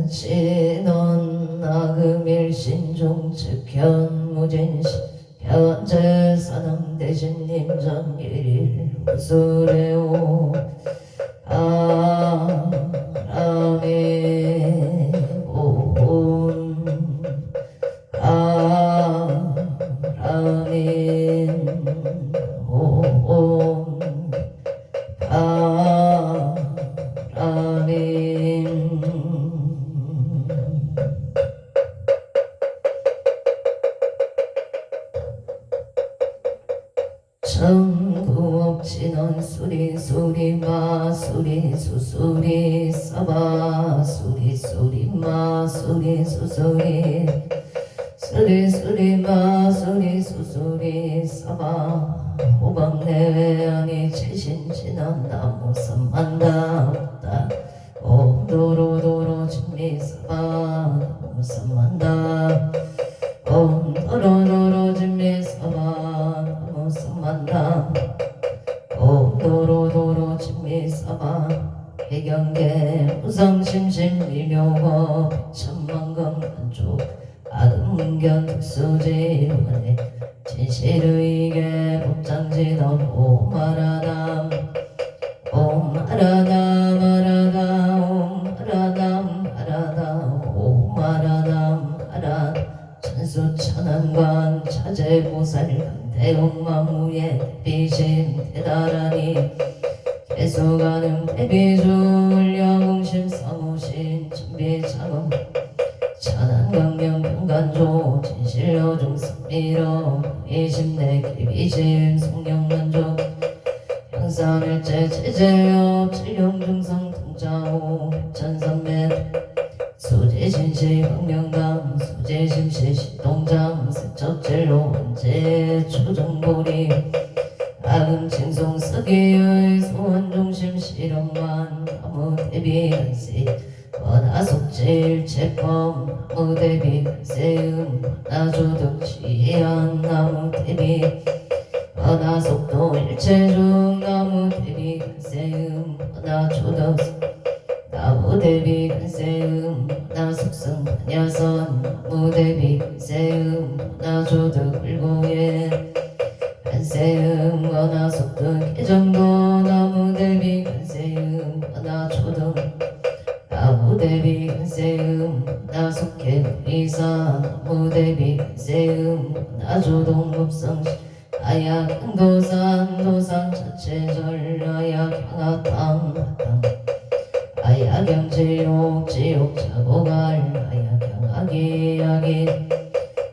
오래지넌 나금일신종측 현무진시 현재사남 대신님 전일일 우수레오 아라미 온 아라민 온 아라민 천구옥진원 수리 수리 마 수리 수수리 사바 수리 수리 마 수리 수수리 수리 수리 마 수리 수수리 사바 호박내외 아니 최신진한 나무 삼만다 없다 오도로도로 진미 사바 나무 삼만다 오도로도로 진미 사바 나무 삼만다 오도로도로 진미 사바 해경계 우성심심 미묘거 천만금 만족 아금문견 특수지원에 진실의계 법장지던 오마라담 오마라담 아라담 오마라담 아라담 오마라담 아라 천수천안관 차제보살관 대웅만무예 대비심 대다라니 개수가는 대비주 울려궁심 사무신 준비자금 천안강경 병간조 진실여중 삼미러 이심내 기비심 송영만족 형사일제 제재업 칠령중성 통자호 백천삼매 수지신시 황명당 수지심시 시동장 세척질로 원제 초정보리 아금칭송 서기의 소원중심 실험만 나무대비 간시 원하속질 채범 나무대비 간세음 나주득 취한 나무대비 원하속도 일체중 나무대비 간세음 원하주득 나무대비 간세음 원하속승 반야선 나무대비 간세음 원하주득 불고예 간세음 원하속득 개정도 나무대비 간세음 원하초득 나무대비 간세음 나속해 의사 나무대비 간세음 나조동급성시 아약도산 도산 자체절 아약향하탕 아약영지옥 지옥 자고갈 아약향하기 야기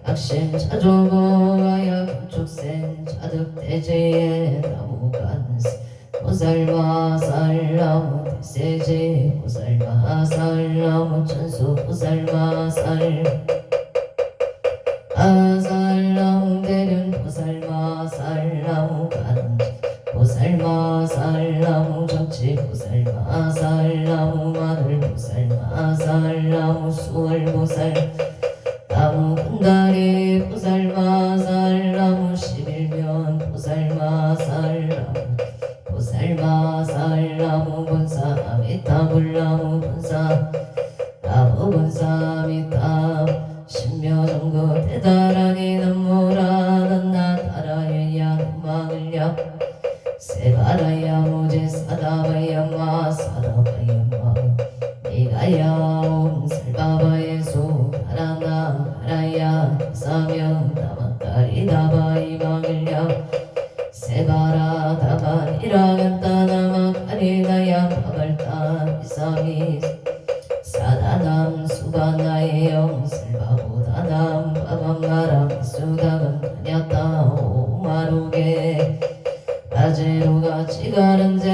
악심 자조고 아약축생 자득대지에 나무간세 보살마살 나무 대세지 보살마살 나무 천수 보살마살 아살 나무 대륜 보살마살 나무 간지 보살마살 나무 정치 보살마살 나무 마늘 보살마살 나무 수월 보살 나무 군다리 보살마살 나무 11면 보살마살 나무 보살마살 나무 본사 아미타불 나무 본사 나무 본사 아미타 신묘정거 대다라니 남모라 난나 따라야야 남망을야 세바라야 모제 사다바야마 사다바야마 니가야 옴살바바예수 하라나 하라야 사명 다만따리 다바이망을야 세바라 다바이라간따 나마카리나야 바발따 이사미 사다남 수바나의 영살바보다남 바밤마람 수다금 다녔다 오마루게 아제로가 지가른제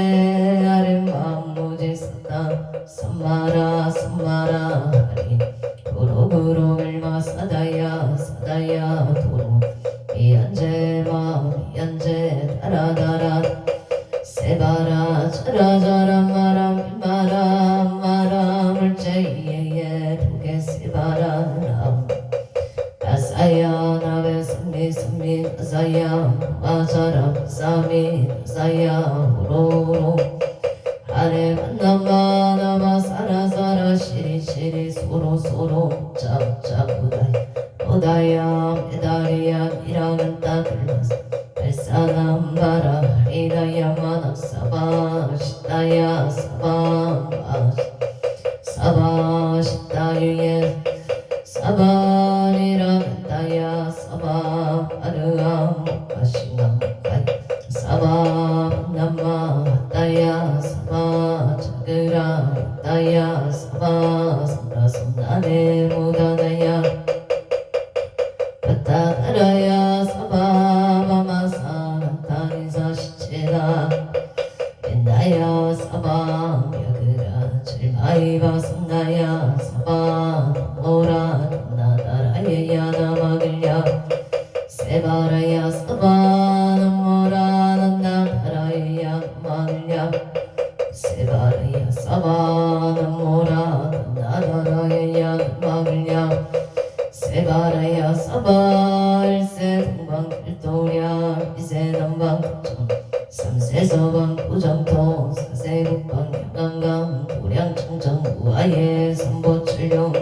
아랫마음 모지 썼다 선마라 선마라 하리 도로부로 얼마 사다야 사다야 도로 미안제 마음 미안제 다라다라 세바라 자라자라 마람 마람 마람 물제이에 두개 세바라 나사야 나베 선미 선미 나사야 마자라 사미 나사야 호로로 아래 만나마 나마 사라 칠이 소로 짝짝 오다야 메다리야 미랑은 따들러서 발사남 바라 하리다야 만악사바 시다야 사바 시다유예 사바리라 메다야 사바 아르암 가시남 사바 남마 다야 사바 자그라 다야 사바 삼라손나네 모다다야 바타다라야 사바 바마사 다니사 시체다 엔다야 사바 야그라 칠마이바 삼나야 사바 모라 나다라야 나마글야 세바라야 사바 모라 나다라야 마글야 세바라야 사바 모라 나다라야 마글야 세바라야 사바 일세 동방 일도랴 이세 남방 정 삼세 서방 구정토 사세 국방 양강강 도량 청정 우아예 삼보칠룡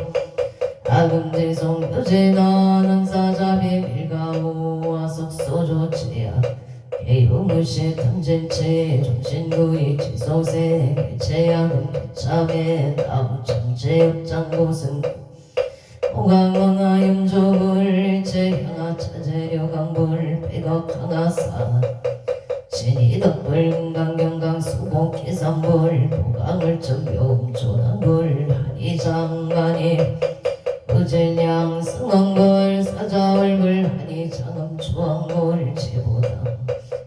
아금지송 유진원 사자비 밀가오 아속소조치야 개유무시 탐진치 정신구이 지소세 일체양은 개참에 나무천제육장고승 오강왕하 윤조불 제향하 차재료 강불 백억 강하사 신이덕불 금강경강 수복 기산불 보강을 전묘 조난불 한이장만이 의질량 승강불 사자월불 한이장음 주왕불 제보당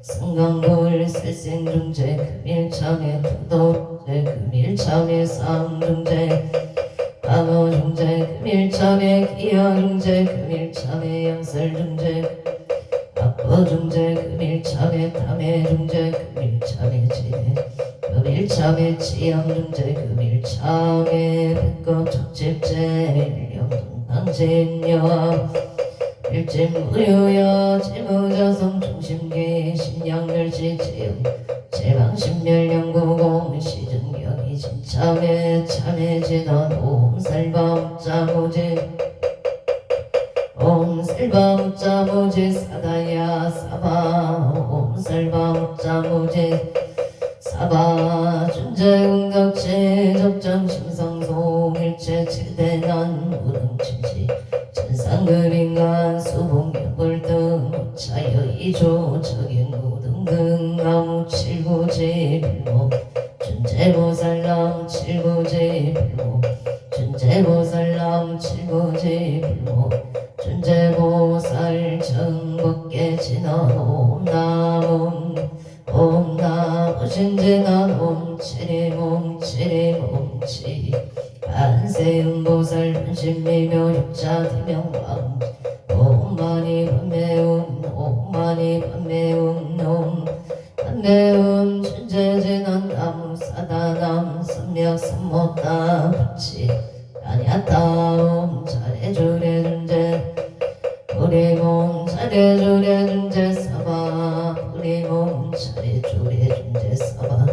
승강불 살생중재 금일참에 투도제 금일참에 쌍중재 방어중재 금일참에 기여중재 금일참에 양설중재 악보중재 금일참에 탐해중재 금일참에 지혜 금일참에 치양중재 금일참에 백겁 척집재 일령동당진여 일진무효여 지무자성 중심기 신양멸시 제용 제방신멸령구공 시증경이 진참에 참해진원 옴살바무자무지 옴살바무자무지 사다야 사바 옴살바무자무지 사바 준재응덕체 접정심상소 일체 최대난 무등친지 천상급인간 수봉격불등 차여 이조 적인무등등 나무칠구지 빌모 준재보살람 칠구지 빌모 준재보살람 칠구지 빌모 준재보살 정법계 진원 옴나옴 옴나무 신진원 옴치리몽치리몽치 안세음보살 분신미묘 육자대명왕 옴마니 반매운 옴마니 반매운 옴 반매운 천재진원 나무사다남 삼맥삼모따 같이 아냐따 옴 잘해주래 준재 우리 몸 잘해주래 준재 사바 우리 몸 잘해주래 준재 사바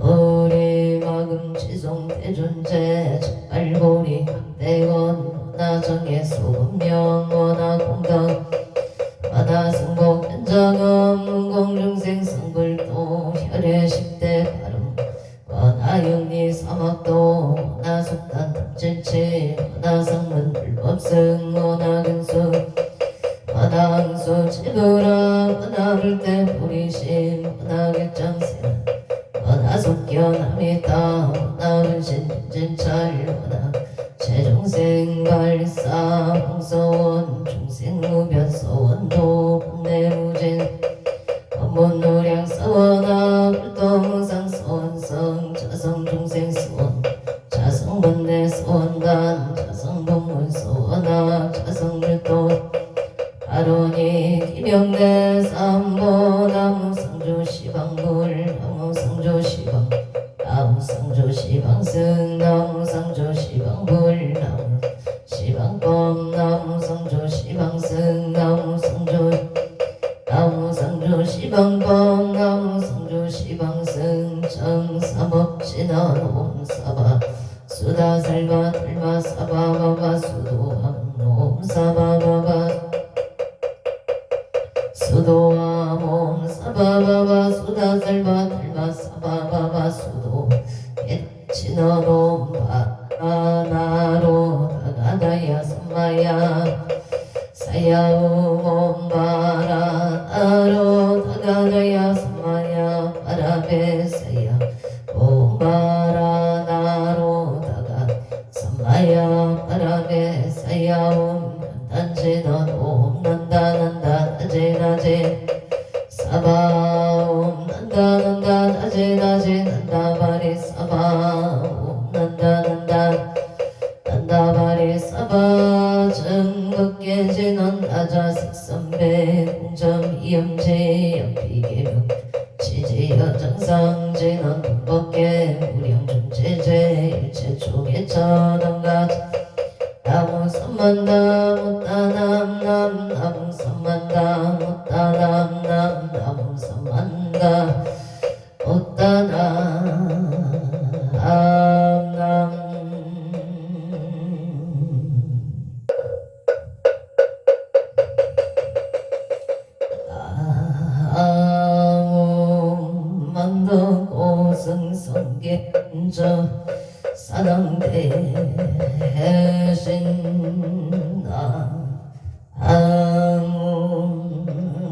우리 마금 지송 대존재 정발고리 강대건 나정의 소금명 원하공강 와나승복 현장음 문공중생 성불도 혈외십대 발음 원하영리 사막도 원하속단 탑질체 원하성문 불법승 원하근수 원하응수 지구라 원하불대 보리심 원하객장생 원하속견함이다 원하근신 진찰 원하 최종생 발사 황서원 중생무변서원도 본내무진 법문노량 서원하 불도무상 서원성 자성중생 서원 자성본내 서원단 자성본문 서원하 자성불도 아론이 기명대 삼보 나무상조시방불 나무상조시방 나무상조시방승 나무상조시방불 나무시방법 나무상조시방승 나무상조시방법 나무상조시방승 정사법진원 옴사바 수다살바 들마 사바바바 수도함놈 사바바바 수도함놈 사바바바 수다살바 들마 사바바바 수도 에치너놈 바나로 다가다야 삼마야 사야우몸 바라나로 다가다야 삼마야 바라베사야 오바라나로 다가 삼마야 바라베사야 단지넌 옴난다난다 나제나제 사바 옴난다난다 나제나제 난다바리 사바 옴난다난다 난다바리 사바 정극계제넌 나자식선배 공점 이염제 연피계명 지지여 정상제넌 돈법계 무량중제제 일체초계 천원가 나무 선만다 못다남남 나무 선만다 못다남남 나무 선만다 못다남남 만도 고승성계저 사당대신나 항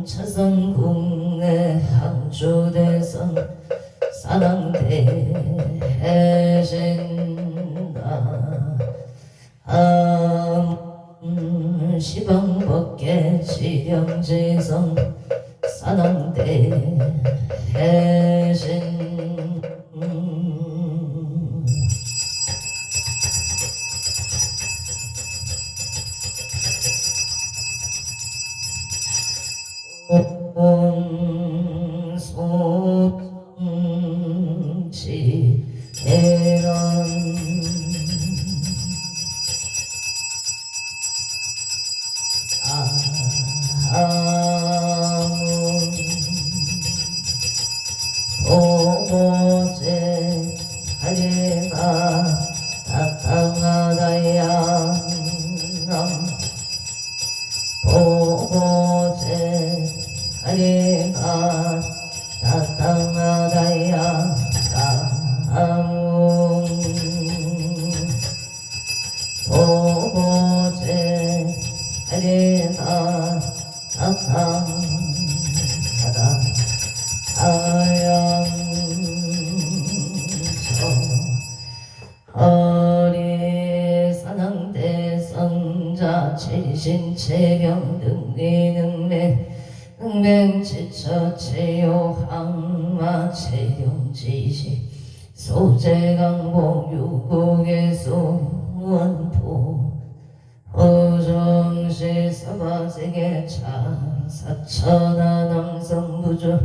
차선국내 항주대선 사당대신나 항 시방법계 지령지성 사당대신 소치 대란 보고제 하리가 나타나다야 보고제 하리가 나타나다야 보고제 하리가 나타나다 아양서 허리사낭대성자 체신체경 등기능매 능맹지처 체요항마 체용지시 소재강복 유국의소 원포 허정시 사바세계차 사천하 남성부주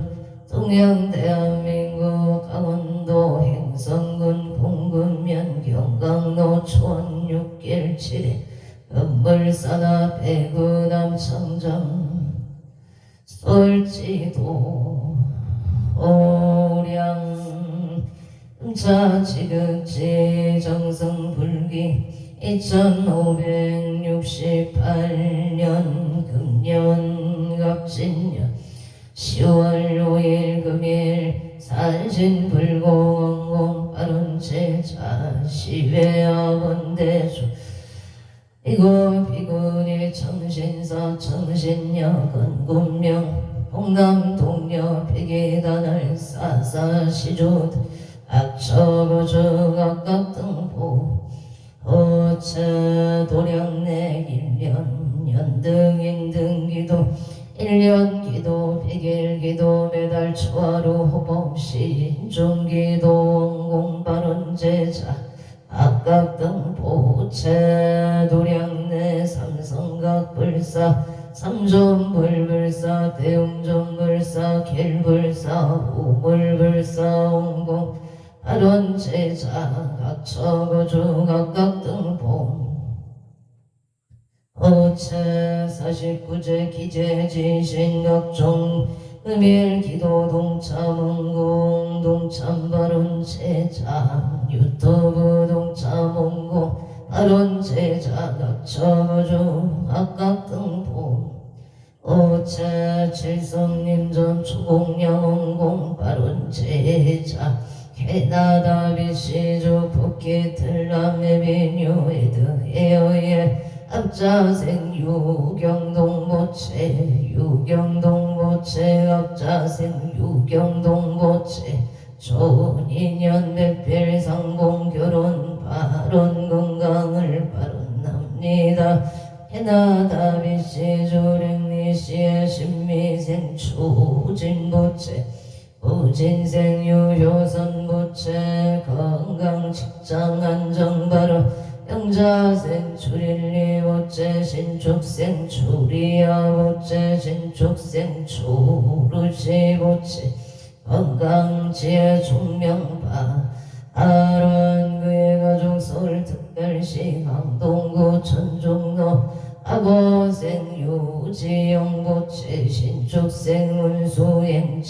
동양대한민국 강원도 행성군 공군면 경강로 촌 6길 7회 건물산하 배구남 청정 솔지도 오량 음차지극지 정성불기 2568년 금년 갑진년 10월 5일 금일 산신불공원공 빠른제자 시외아원대주 이곳 비군일 청신사 청신여 건군명 홍남동녀 백예단을 사사시조 악처부주 각각등보 호차 도량내 1년 연등인 등기도 1년 기도 100일 기도 매달 초하루 호법시 인중기도 원공발언제자 악각등보 도량내 삼성각불사 삼존불불사 대웅존불사 길불사 우물불사 옹공 발언제자 각처거주 각각등보 어체 49제 기재지신 각종 금일 기도 동참은공 동참발언제자 유튜브 동차 몽고 발언 제자 각처주 악각등보 오체 칠성님전 초공영원공 발언 제자 캐나다 비시주 북기 틀람의 비뉴 에드 에어의 앞자생 유경동보채 유경동보채 앞자생 유경동보채 좋은 인연 백별 상봉 결혼 발언 건강을 발언합니다. 캐나다 비시주 랭리시의 신미생 추진보채 부진생 유효선보채 건강 직장 안정바로 영자생 출일리보채 신축생 출이야보채 신축생 초르시보채 건강지혜 총명바 아론 그의 가족 서울특별시 강동구 천종로 아고생 유지영보채 신축생 운수행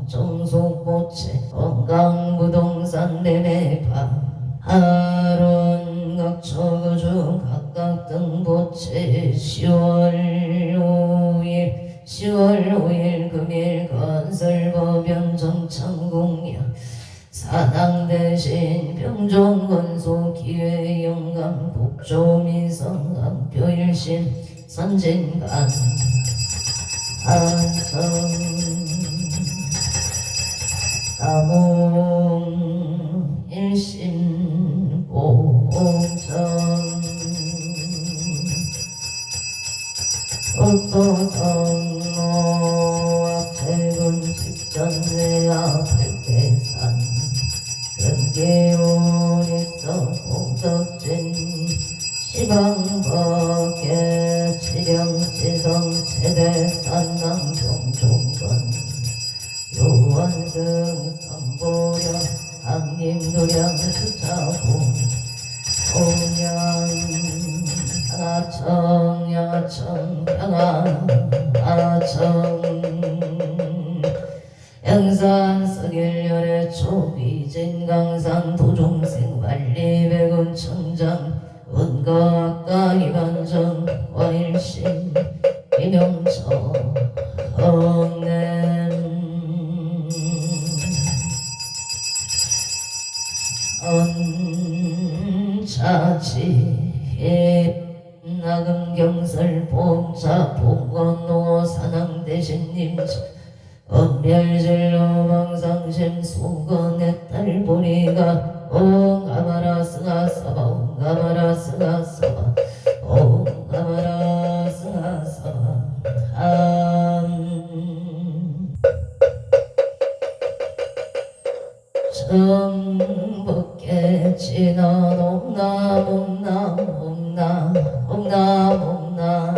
창정속보채 건강부동산 매매파 아론 각처거주 각각 등보채 10월 5일 금일 건설법연 정창공약 사당대신 병종건소 기회영감 복조미성강 표일신 선진간 안성 나봉 일신 보정 옥도성로 앞채군 직전내야 발대산 근기운있어 공덕진 시방법계 치령지성 체대산 남경종건 요원승 선보려 항림도량 수차고 온양 하나청 양하청 평안하청 양산 서길열의 초비진 강산 도종생 관리백운 청장 은거학과 이반정 과일신 이명처 엉냄 언차지 나금경설 봉자 봉건노 산항대신님 엄멸질로 망상심 수건의 딸보리가 옹가마라 스가사바 옹가마라 스가사바 옹가마라 스가사바 정복계 지난 옹남 옹남 옹남 옹남 옹남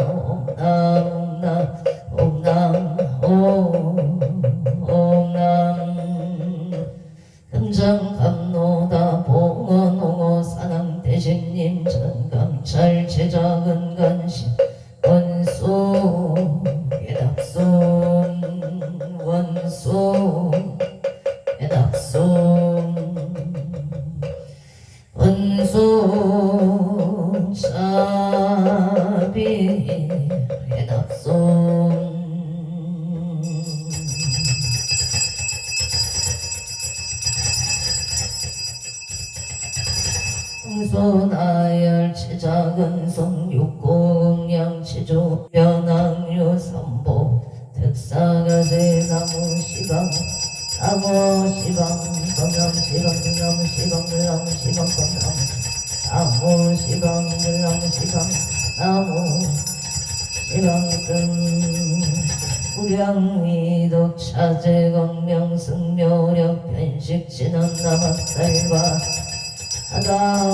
옹남 옹남 옹남 금정감노다 봉헌홍어 산항대신님 전감찰 제작은 간신 원수 예닥손 원수 예닥손 원수 차비 예닥손 성소나열 치작은 성육공양 치조 변항유 삼보 특사가제 나무시방 나무시방 건남시방 나무시방 나무시방 건남 나무시방 나무시방 나무시방승 우량미덕 차제광명 승묘력 편식진원 남학살과 하다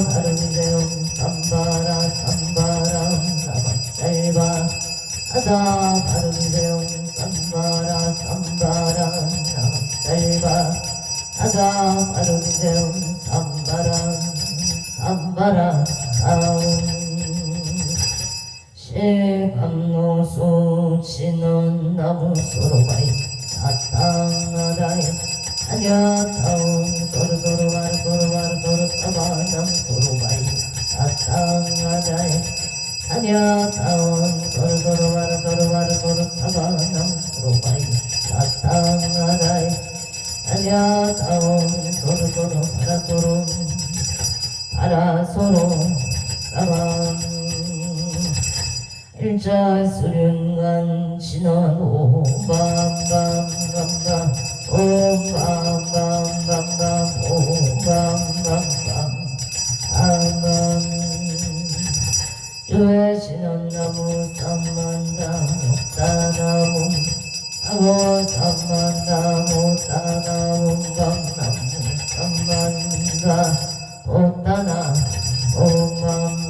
바르기세움 삼바라 삼바라 나박살바 하다 바르기세움 삼바라 삼바라 나박살바 하다 바르기세움 삼바라 삼바라 아움 실감노수 진원 나무 소로바이 사탕하다이 아냐타온 도르도르와르도르와르도르 사바남 도로바이 아땅아다이 아냐타온 도르도르와르도르와르도르 사바남 도로바이 아땅아다이 아냐타온 도르도르 바라도르 바라소로 사방 일자 수륜간 진원 오밤밤밤밤 오밤밤밤밤 오밤밤밤 아만 주의 신원나무 삼만다 목다나무 아고 삼만다 목다나무 밤나무 삼만다 목다나 오만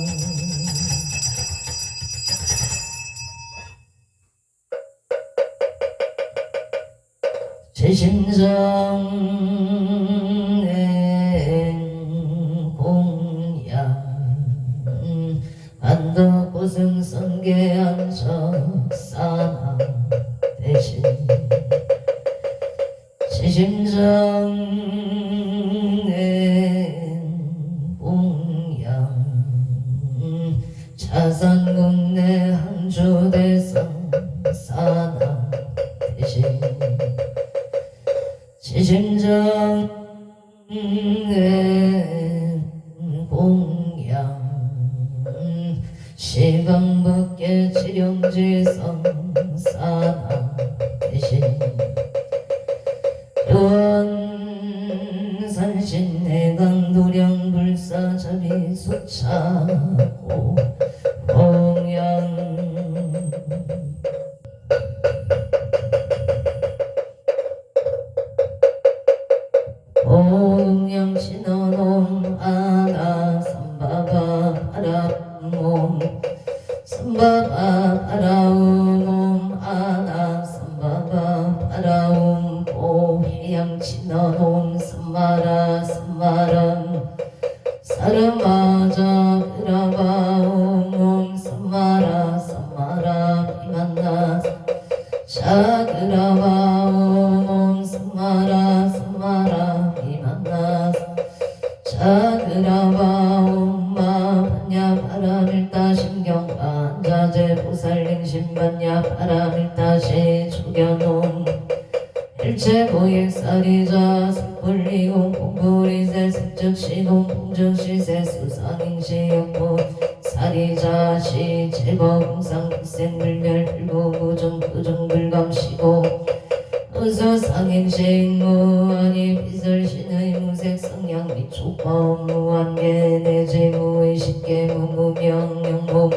제심정엔 공양 안덕고승성계안석사나 대신 제심정엔 공양 자산국내 한주대성사나 대신 제심정의 공양 시방법계 지령지성 사나 대신 요원산신해강 도량불사자비 수차고 공양 공양신원옴 아나 삼바바 바라옴 삼바바 바라옴 아나 삼바바 바라옴 보해양신원옴 삼마라 삼마람 사르마자 그라바옴 삼마라 삼마라 이만나 샤그라바옴 삼마라 삼마라 이만나 샤그라바옴 마반야 바라밀다 신경반자재 보살링신반야 바라밀다시 죽여놓은 일체고액사리자 색불리공 공불이세 색즉시공 공즉시세 수상행시 역보 사리자시 제거공상 불생불멸 불고무정 부정불감시고 우수상행시무아니 비설신의 무색성양 미촉범 무한계 내재무의 식계무무명 영무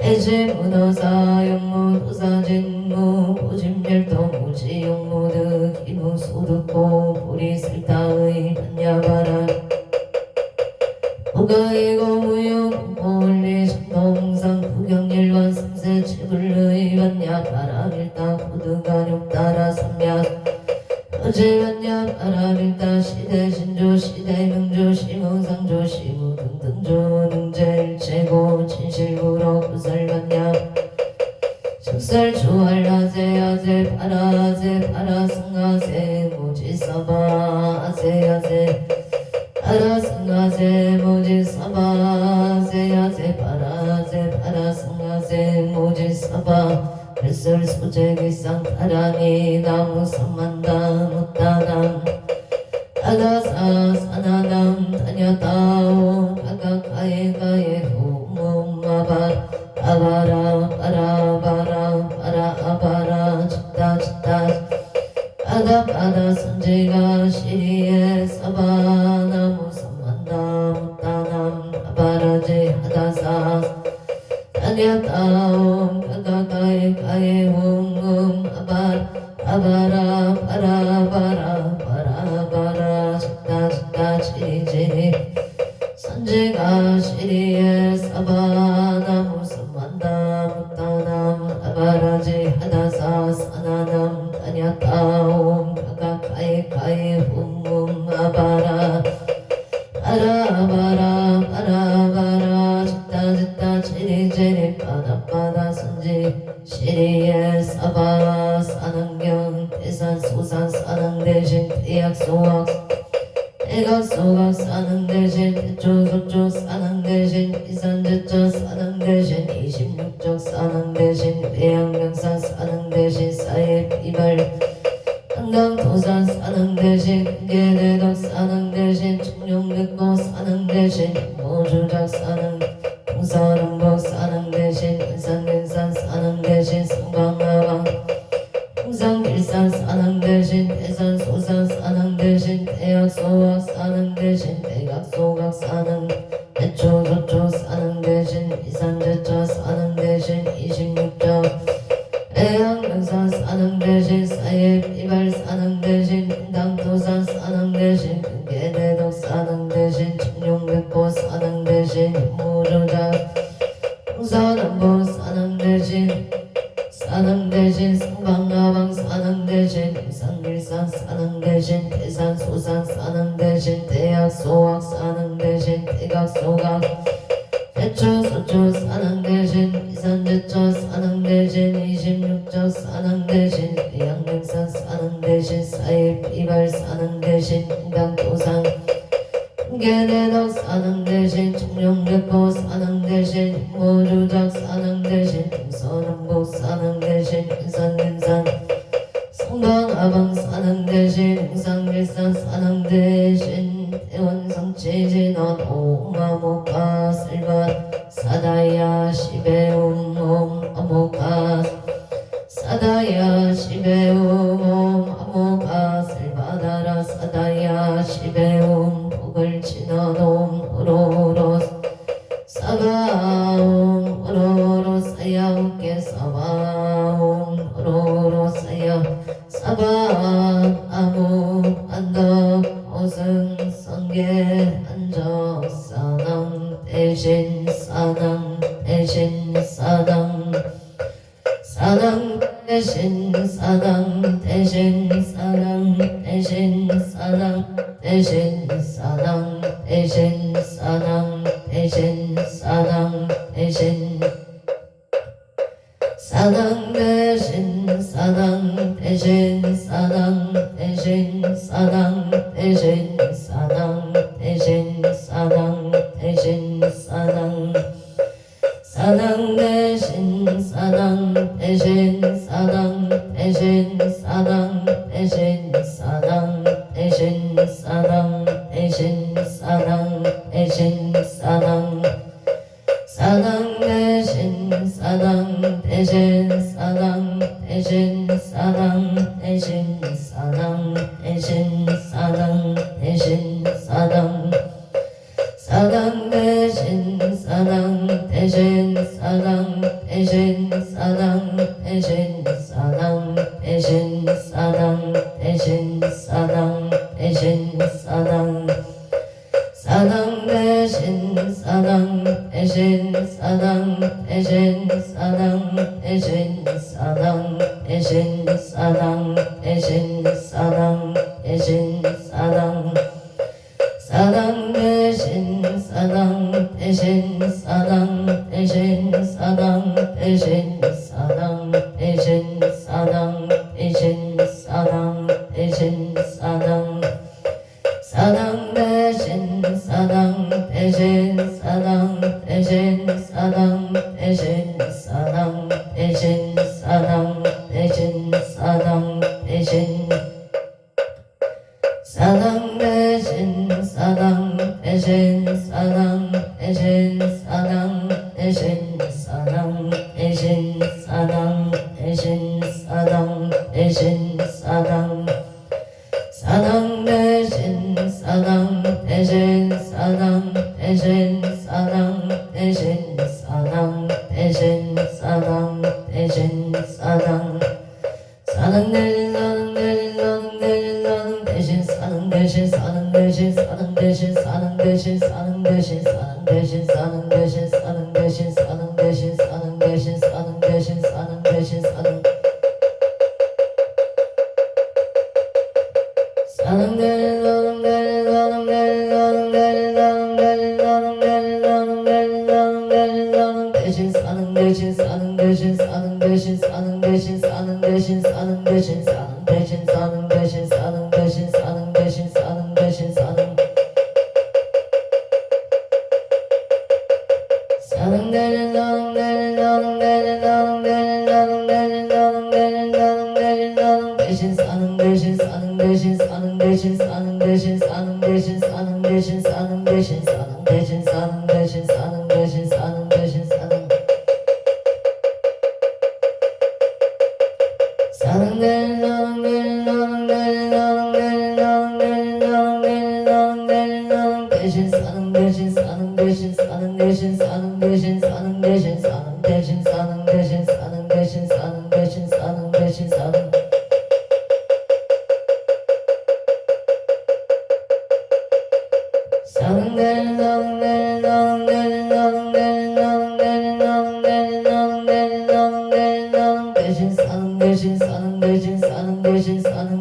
해제문어사 영무도사진무 보진멸도 무지영무득 기무소득고 보리슬타의 반야바라 무가이고 무용본리 정동상 부경일관 삼세 지불의 반야바라 일다 고득가륙따라 삼야 어제반야 바라밀다 시대 신조 시대 명조 시무상조 시무 등등조 등제일체고 진실구로 구설반야 식설주할라세 아세 파라세 파라승아세 모지사바 아세 아세 파라승아세 모지사바 아세 아세 파라세 파라승아세 모지사바 별설 소재기상 타라니 나무 삼만다 못다남 아다사 사나남 다녀다오 가가가에가에 호무마바 아바라 바라바라 바라아바라 짓다 짓다 아다바다 선지가 시리에 사바나무 삼만다 못다남 아바라지 하다사 다녀다오 가가가에 웅웅 아바라 바라바라 바라바라 짓다 짓다 지리지리 선지가 시리에 사바나무 삼만다 못다남 아바라지 하다사 사나남 다녀다오 가가가에 웅웅 아바라 바라바라 바라바라 짓다 짓다 지리지리 바다바다 선지 시리에 사바 사능경 대사 대각소각 사는 대신 대초소초 사는 대신 이산제초 사는 대신 26적 사는 대신 외양명사 사는 대신 사회 비발 한강도산 사는 대신 개대덕 사는 대신 청룡백고 사는 대신 모주작 사는 동서남북 사는 대신 은산등산 사는 대신 성방나방 홍상길산 사는 대신 대산소산 사는 대신 대약소각 사는 대신 대각소각 사는 대초조초 사는 대신 이산제초 사는 대신 26조 대양명산 사는 대신 사예 비발 사는 대신 인당도산 사는 대신 근계대덕 사는 대신 청룡백보 사는 대신 무조작 동서남북 사는 대신 성방나방 사는 대신 임산길산 사는 대신 대산소산 사는 대신 대약소각 사는 대신 대각소각 대초소초 사는 대신 이산제초 사는 대신 26조 사는 대신 양명산 사는 대신 사회 비발 사는 대신 인당도산 개대덕 사는 대신 청룡백보 사는 대신 모주작 사는 대신 동서남북 사는 대신 인산근산 성방아방 사는 대신 홍상길산 사는 대신 대원성치진원 오마모카 슬밭 사다야 시베움 옴 아모카 사다야 시베움 옴 아모카 슬바다라 사다야 시베움 복을 지나돔 오로로 사바옴 오로로 사야오케 사바옴 오로로 사야 사바 아무 안덕 오승 성계 안적 사당 대신 사당 대신 사당 사당 대신 사당 대신 사당 대신 사당 대신 사당 대신 사당 대신 사당 대신 사당 대신 사당 대신 사당 대신 사당 대신 사당 대신 사당 대신 사당 사당 대신 사당 대신 사당 대신 사당 대신 사당 대신 사당 대신 사당 대신 사당 사당 대신 사당 대신 사당 대신 사당 대신 사당 대신 사당 대신 사당 사당 대신 사당 대신 사당 대신 사당 대신 사당 대신 사당 대신 사당 대신 사당 사당 대신 사당 대신 사당 대신 사당 대신 사당 대신 사당 대신 사당 대신 사당 사당 대신 사당 대신 사당 대신 사당 대신 사당 대신 사당 대신 사당 대신 사당 사당 대신 사당 대신 사당 대신 사당 대신 사당 대신 사당 대신 사당 대신 사당 대신 사당 대신 사당 대신 사당 대신 사당 대신 사당 대신 사당 대신 사당 사당 대신 사당 대신 사당 대신 사당 대신 사당 대신 사당 대신 사당 사당 대신 사당 대신 사당 대신 사당 대신 사당 대신 사당 대신 사당 대신 사당 대신 사당 대신 사당 대신 사당 대신 사당 대신 사당 대신 사당 대신 사당 사당 대신 사당 대신 사당 대신 사당 대신 사당 대신 사당 대신 사당 대신 사당 대신 사당 대신 사당 대신 사당 대신 사당 대신 사당 대신 사당 사는 대신 사는 대신 사는 대신 사는 대신 사는 대신 사는 대신 사는 대신 사는 대신 사는 사는 대신 사는 대신 사는 대신 사는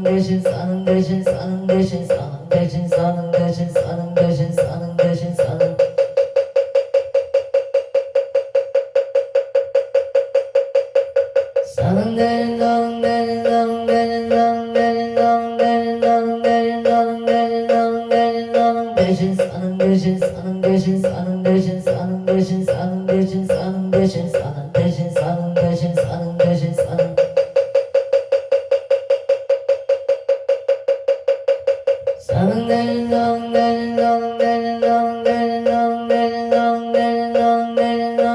대신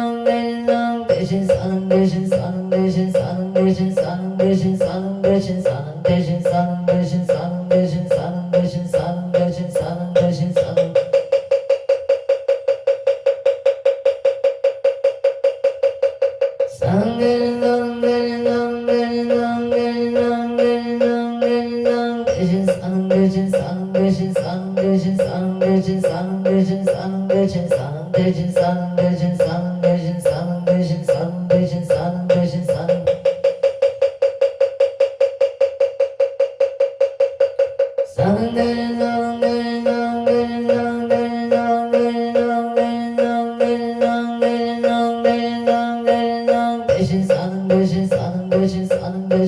사는 대신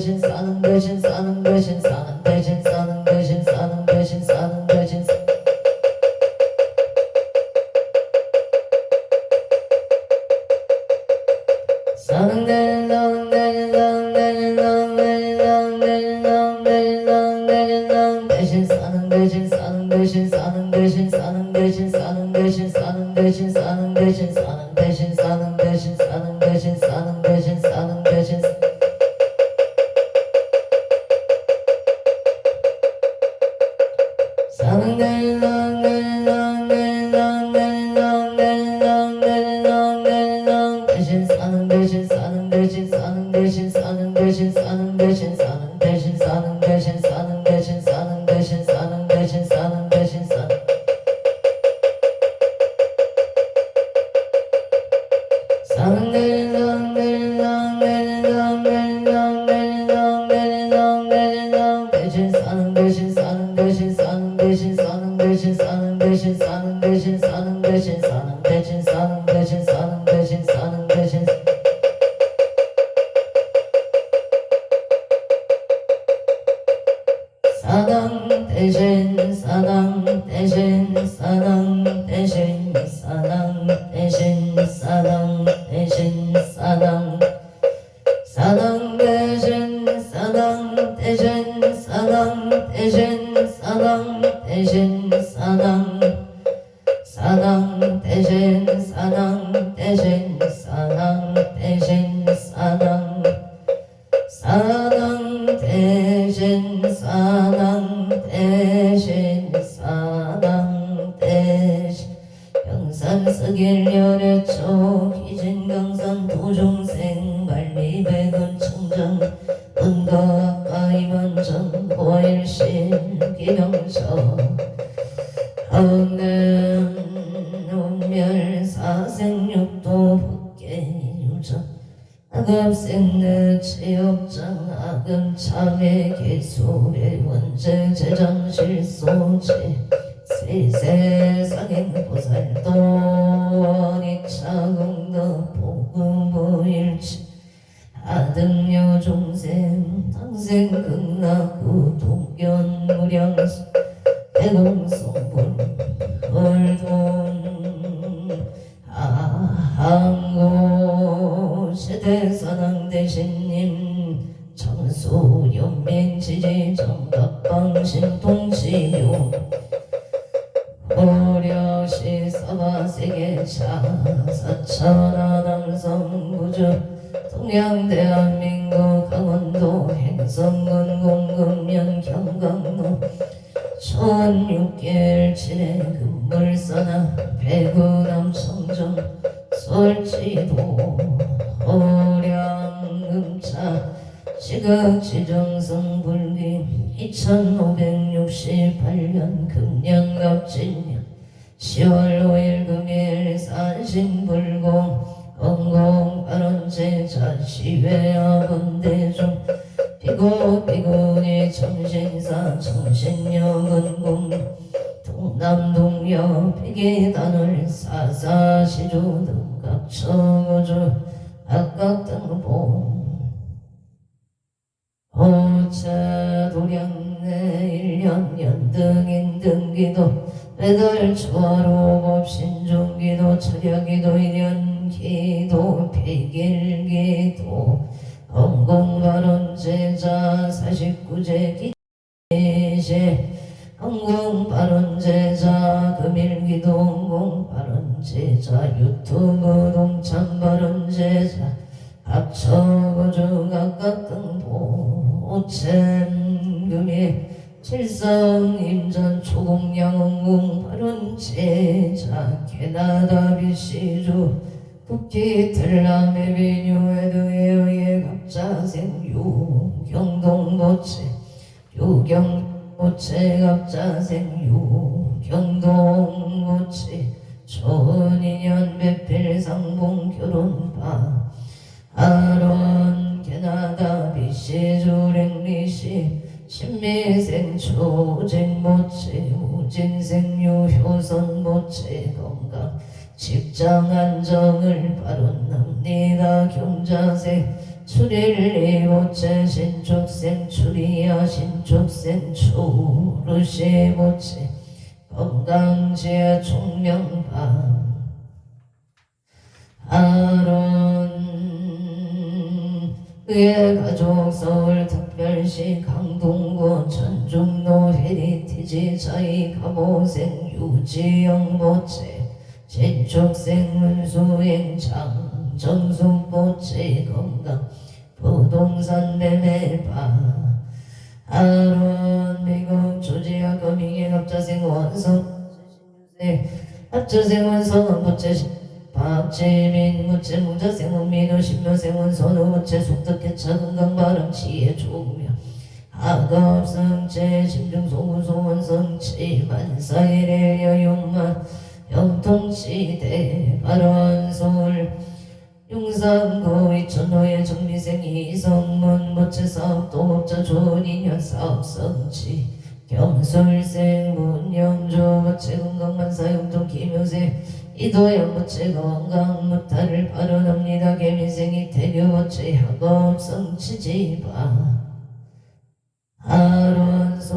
사는 대신 사는 대신 사는 대신 사는 대신 사는 대신 사는 대신 사는 천수 연맹지지 정답방신 동치묘 고려시 서바세계차 사천하남성부주 동양대한민국 강원도 행성군 공금면 경강로 천 6개월 지내 금물사나 배구남 청정 솔지도 호량금차 지극지정성 불기 2568년 금년갑진년 10월 5일 금일 산신불공 건공발원제자 시외학원대중 비고비고니 정신사 정신여근공 동남동여 백이단을 사사시주 등각처고주 악각등봉 호차도량내 1년 연등인 등기도 배달 초하로법 신중기도 철야기도 일연기도 백일기도 건공발원제자 49제 기제 건공발원제자 금일기도 건공발원제자 유튜브 동참발원제자 합처고주 각각등보 오챔금이 칠성임전 초공양원공 발원제자 캐나다비시주 국기틀라메비뉴에드에의 갑자생유 경동보채 유경보채 갑자생유 경동보채 초은인연 배필상봉 결혼파 아론 캐나다 비시주랭리시 신미생초 우진보채 우진생유 효선보채 건강 직장안정을 바로납니다. 경자생 출일리보채 신축생 출이야 신축생 초르시보채 건강지혜 총명방 아론 그의 가족 서울특별시 강동구 천중로 헤리티지 자이 가보생 유지영보채 신축생 문수행장 정숙보채 건강 부동산 매매바 아론 미국 조지아 거밍의 갑자생 원성 합자생 원성은 보채 박재민 무채 무자생 원민호 신묘생 원선우 무채 속덕개차 건강바람 지혜 조명 학업성체 심중소구소 원성치 만사일의 여용만 영통시대 발원서울 용산구 이천호의 정미생 이성문 모채사업 동업자 조인현 사업성치 경술생 문영조 모채 건강만사 용통 김효생 이도현 모채 건강무탈을 발언합니다. 개미생 이태규 모채 학업성치 지바 아론솔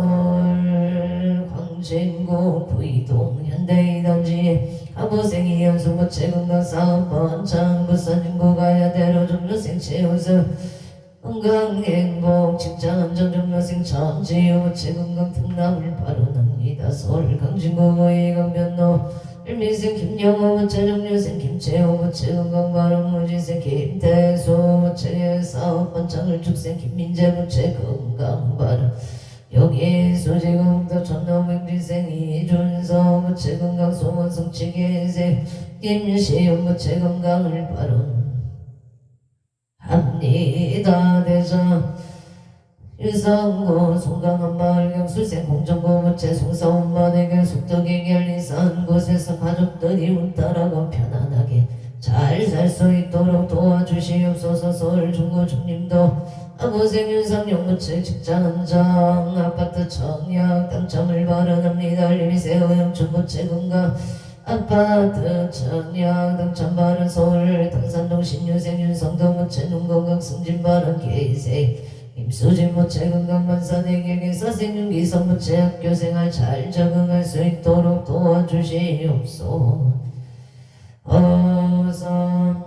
광진구 부이동 현대이단지 하부생이 연수모채 건강사업번창 부산중구 가야대로 종료생 최우수 건강행복 직장안정종료생 천지우모채 건강특남을 발언합니다. 서울 강진구의 강변로 일미생 김영호 모채 종료생 김채호 모채 건강발언 무지생 김태수 모채 사업번창을 축생 김민재 모채 건강발언 여기소지공도 천노백지생 이준서 모채 건강 소원성 치계생 김시윤 모채 건강을 발언합니다. 대전 유성구 송강한마을 경술생 공정구 모채 송사원만에게 속덕이 결리산 곳에서 가족들이 운따라고 편안하게 잘 살 수 있도록 도와주시옵소서. 서울 중구 중림도 아고생 윤상용 모채 직장안정 아파트 청약 당첨을 발언합니다. 리미세 허영춘 모채 건강 아파트 청약 당첨 발언. 서울 당산동 신유생 윤성도 모채 눈건강 승진 발언. 계생 임수진 모채 건강만사대객의 사생윤기성 모채 학교생활 잘 적응할 수 있도록 도와주시옵소서. 어선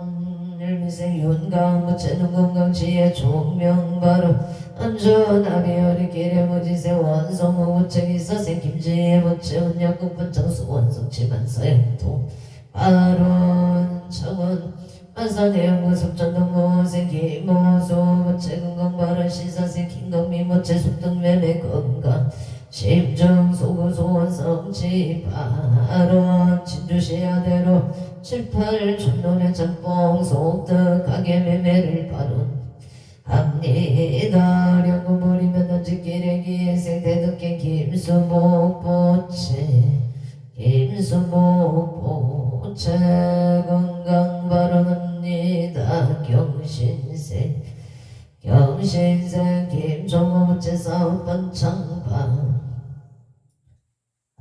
일미생 윤강 모채 눈건강 지혜 총명발언. 안전하비어리 기레무지세 원성무무책이사세 김지혜 무채운 약국분장수 원성치만사형통 아론 청원 안산해양무습전동무세 기모소 무채근강바른 시사세 김강미 무채숙등매매 건강 심정소구소원성치 바론 진주시야대로 7,8 촌놈의 짬뽕 속득 가게 매매를 바론 합니다. 령구버리면 던지기레기 생태득계 김수복보채 김수복보채 건강발언합니다. 경신생 경신생 김종호채 사업번창방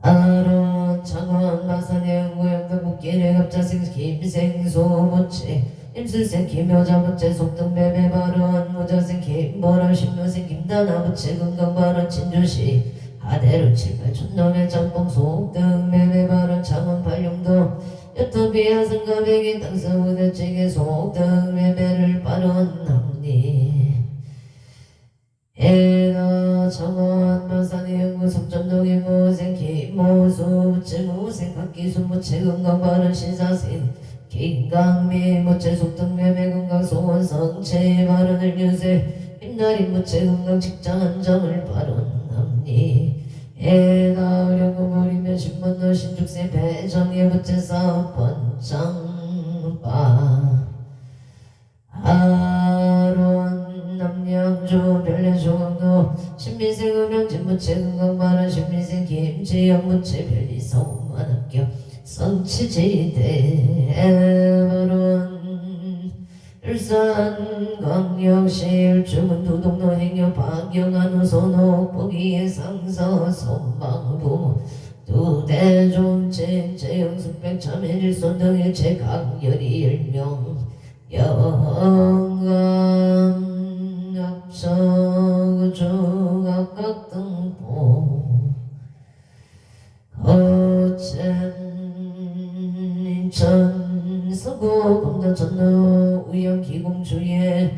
아론 창원 마산의 구역도 북길의 갑자생 김생소모채 임술생 김여자부채 속등매매 발언 무자생 김보람 신묘생 김다나부채 건강발언 진주시 하대로 7,8 촌놈의 짬뽕 속등매매 발언 창원 발용도 여터비야 성가백이 땅서우대찌개 속등매매를 발언합니 해나 창원 마산의 연구 석전동의 모생 김모수 부채 무생 각기수 무채 건강발언 신사생 김강미 무채 속등매매 건강 소원 성체 발언을 유세 흰날이 무채 건강 직장 안정을 발언합니 해나 어려고버리면 신문도 신축세 배정의 무채 사업번장바 아론 남양주 별내조강도 신미생 음양진 무채 건강 발언 신미생 김지영 무채 별리서우만 합격 성치지대 발언 일산광역시 일주문 두동로 행여 박영한 후소노 보기에 상서 선망부 두대종체 제영숙백 참일일손 등의 제강열이 일명 영감 합성주각각 등보 인천 서구 검도 전로 우영기공주의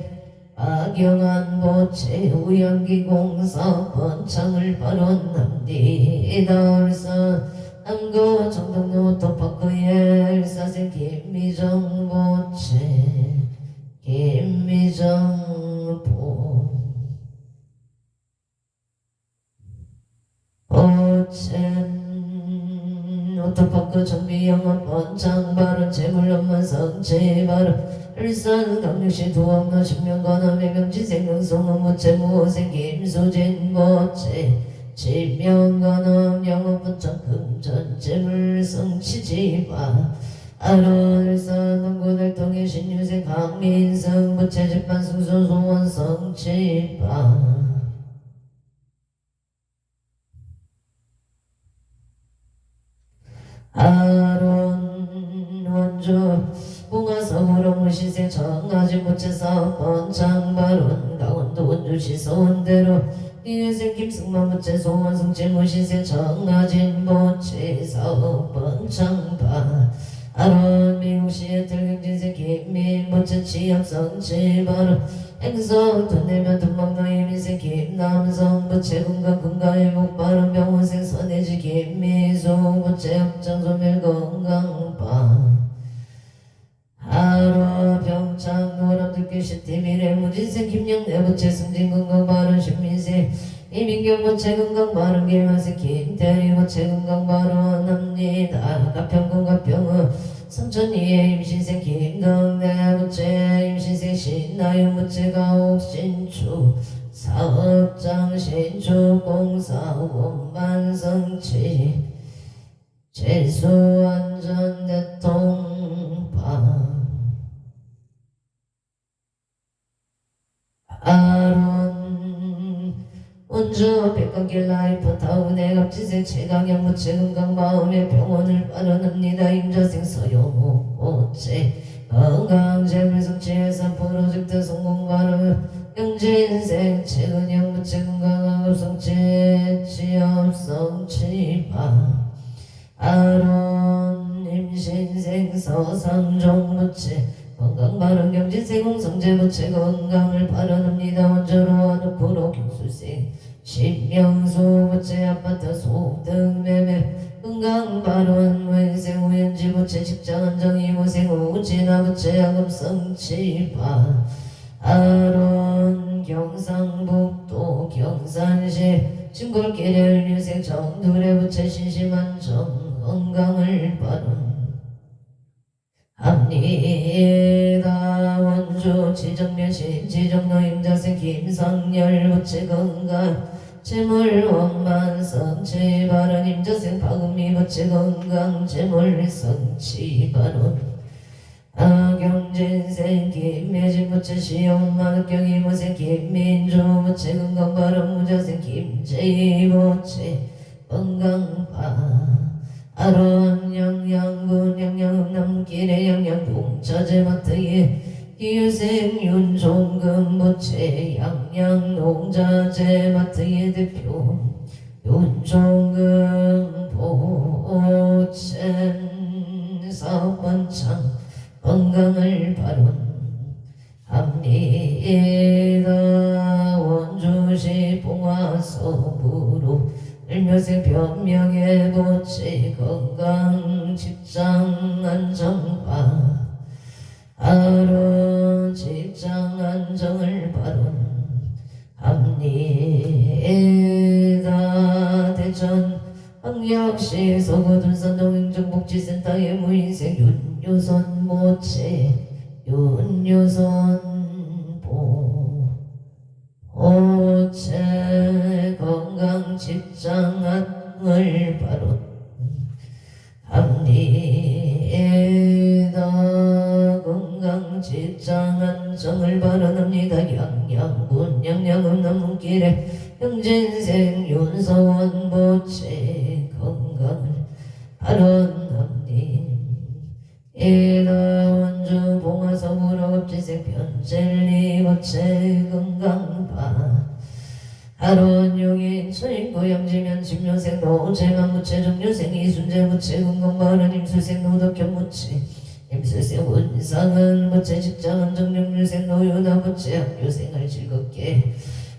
악영한 보채 우영기공사 번창을 발언합니다. 울산 남구 정동로 도파크의 일사생 김미정 보채 김미정 보채 오토파크 정비영업 번창발언 재물업만 성체발언 일산 강릉시 두암로 신명관함 해명지 생명성은 무채 무생 김수진 모채 지명관함 영업번창 금전 재물 성치지바 아론 일산 남구달동의 신유생 강민성 무채 집반 승소 소원 성치바 아론 원주 봉화서구로 무시세 정아지 무채사 번창발언 강원도 원주시 서원대로 이유생 김승만 무채 소원성체 무시세 정아진 무채사 번창바 아론 미국시의 들경진세 김민 무채 취업성체발언 행성 돈내면 돈망노의 민생 김남성 부채 건강 건강회복발언 병원생 선해지 김미수 부채 합장 소멸 건강바 하루 병창 노람들께 시티미래 무진생 김영래 부채 승진 건강발언 신민생 이민경 부채 건강발언 김한생 김대리 부채 건강발언 합니다. 가평군 가평은 성천이의 임신생 김동래 부채 임신생 신나영 부채가 옥신추 사업장 신축 공사 원만성치 재수안전 대통파 아론 원주 백관길 라이프 타운의 갑지색 최강영 무채 건강 마음의 병원을 발언합니다. 임자생 서영호 오채 건강 재물 성취해서 프로젝트 성공 발언 경제인생 최근영 무채 건강학업 성취 취업 성취바 아론 임신생 서상종 무채 건강 바른 경진생 홍성재부채 건강을 바라납니다. 원조로 와놓고로 경수생 신명수부채 아파트 소등 매매 건강 바른 원생 우연지부채 직장 안정이 모생 우진아부채 야금성치바 아론 경상북도 경산시 신골길 유생 정두레부채 신심안정 건강을 바른합니다. 원주 지정면신 지정노임자생 김상열부채 건강 재물원만성치 바른 임자생 파금미부채 건강 재물성치 바른 경진생 김매진부채 시용만흑경이무생 김민주부채 건강 바른 무자생 김제이부채 건강 바른 영양군 영양남길의 영양동자재마트에 기유생 윤종금부채 양양농자재마트의 대표 윤종금부채 사업원창 건강을 바른합니다. 원주시 봉화서부로 일묘생 변명의 부채 건강 직장 안정 바른 직장 안정을 바른합니다. 대전 황역시 서구둔산동 행정복지센터의 무인생 윤유선 모채 윤유선 보채 건강 직장 안정을 바른합니다. 건강 직장 안정을 바라납니다. 양양군 양양읍 남문길에 경진생 윤서원 보채 건강을 바라납니다. 원주 봉화서부로 급지생 변젤리 보채 건강 바른 용인 서인구 양지면 집료생 노재만부채 정료생 이순재부채 건강 바른 임수생 노덕현부채 임수생 운상은 부채 직장은 정령류생 노유나부채 학교생활 즐겁게